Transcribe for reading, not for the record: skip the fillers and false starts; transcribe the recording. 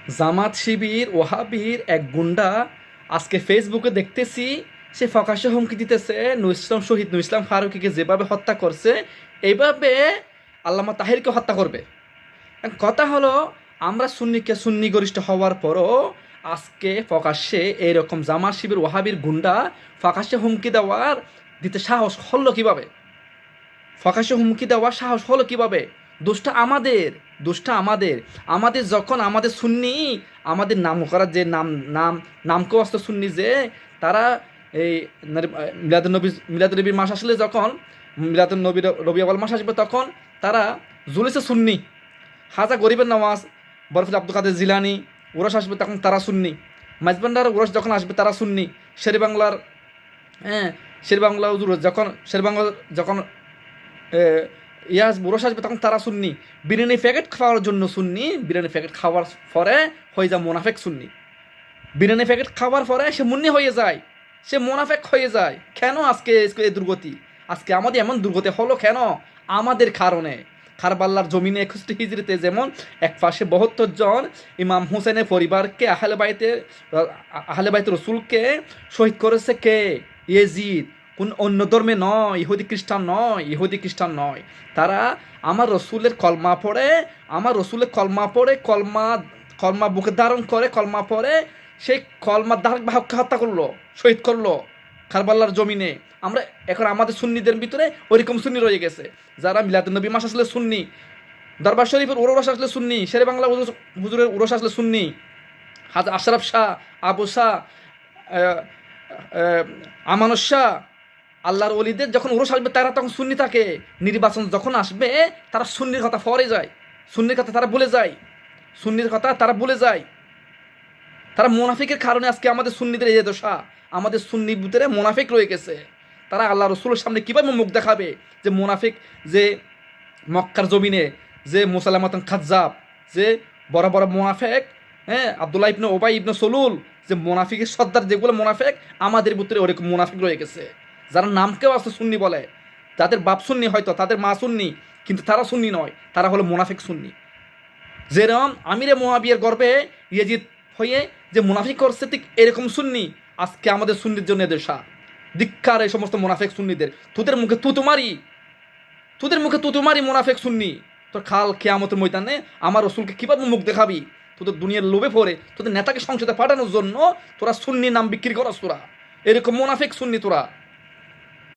জামাত শিবির ওহাবির এক গুন্ডা আজকে ফেসবুকে দেখতেছি সে প্রকাশ্যে হুমকি দিতেছে নুর ইসলাম ফারুকীকে যেভাবে হত্যা করছে এইভাবে আল্লামা তাহিরকে হত্যা করবে। এখন কথা হলো, আমরা সুন্নিকে সুন্নি গরিষ্ঠ হওয়ার পরও আজকে প্রকাশ্যে এইরকম জামাত শিবির ওহাবির গুন্ডা প্রকাশ্যে হুমকি দিতে সাহস হলো কিভাবে? প্রকাশ্যে হুমকি দেওয়ার সাহস হলো কিভাবে? দোষটা আমাদের, দোষটা আমাদের। আমাদের যখন আমাদের সুন্নি, আমাদের নাম করার যে নামকে অস্ত সুন্নি যে তারা এই মিলাদুন্নবীর মাস আসলে যখন মিলাদুন্নবীর রবিউল মাস আসবে তখন তারা জুলিসে সুন্নি, হাজা গরিবের নওয়াজ, বরফিল আব্দুল কাদের জিলানি উরস আসবে তখন তারা সুন্নি, মাইজবান্ডার উরস যখন আসবে তারা সুন্নি, শের বাংলার হ্যাঁ শের বাংলা যখন শের বাংলা যখন বুড়ো আসবে তখন তারা সুন্নি, বিরিয়ানি প্যাকেট খাওয়ার জন্য সুন্নি, বিরিয়ানি প্যাকেট খাওয়ার পরে হয়ে যায় মোনাফেক সুন্নি, বিরিয়ানি প্যাকেট খাওয়ার পরে সে মুন্নি হয়ে যায়, সে মোনাফেক হয়ে যায়। কেন আজকে এই দুর্গতি? আজকে আমাদের এমন দুর্গতি হলো কেন? আমাদের কারণে। খারবাল্লার জমিনে 61 হিজরিতে যেমন এক পাশে 72 জন ইমাম হুসেনের পরিবারকে আহলে বাইত রসুলকে শহীদ করেছে কে? ইয়েজিদ। কোন অন্য ধর্মে নয়, ইহুদি খ্রিস্টান নয়। তারা আমার রসুলের কলমা পড়ে, কলমা বুকে ধারণ করে, কলমা পড়ে সেই কলমার ধারক বাহককে হত্যা করলো, শহীদ করলো কারবাল্লার জমিনে। আমরা এখন আমাদের সুন্নিদের ভিতরে ওইরকম সুন্নি রয়ে গেছে, যারা মিলাদুন্নবী মাস আসলে সুন্নি, দরবার শরীফের উরস আসলে সুন্নি, শেরে বাংলা হুজুরের উরস আসলে সুন্নি, হাজ আশরাফ শাহ, আবু শাহ, আমানত শাহ, আল্লাহর ওলিদের যখন উরস আসবে তারা তখন সুন্নি থাকে। নির্বাচন যখন আসবে তারা সুন্নির কথা ফরে যায়, সুন্নির কথা তারা ভুলে যায়, সুন্নির কথা তারা ভুলে যায়। তারা মোনাফিকের কারণে আজকে আমাদের সুন্নিদের এই দশা। আমাদের সুন্নি ভিতরে মোনাফিক রয়ে গেছে। তারা আল্লাহ রসুলের সামনে কীভাবে মুখ দেখাবে যে মোনাফিক, যে মক্কার জমিনে যে মুসালামাতন খাজ্জাব, যে বড় বড় মোনাফেক, আবদুল্লাহ ইবনে ওবাই ইবনে সলুল, যে মোনাফিকের সর্দার যেগুলো মোনাফেক, আমাদের ভিতরে ওরকম মোনাফিক রয়ে গেছে। যারা নামকেও আসলে সুন্নি বলে, যাদের বাপ সুন্নি, হয়তো তাদের মা সুন্নি, কিন্তু তারা সুন্নি নয়, তারা হলো মোনাফিক সুন্নি। যেরকম আমিরে মুআবিয়ার গর্বে ইয়েজিদ হয়ে যে মুনাফিক করছে, ঠিক এরকম সুন্নি আজকে আমাদের সুন্নির জন্য দেশা। ধিক্কার এই সমস্ত মুনাফিক সুন্নিদের। তোদের মুখে তুতুমারি মুনাফিক সুন্নি। তোর খাল কিয়ামতের ময়দানে আমার রসুলকে কীভাবে মুখ দেখাবি? তোদের দুনিয়ার লোভে পড়ে তোদের নেতাকে সংসদে পাঠানোর জন্য তোরা সুন্নি নাম বিক্রি করস, তোরা এরকম মুনাফিক সুন্নি তোরা।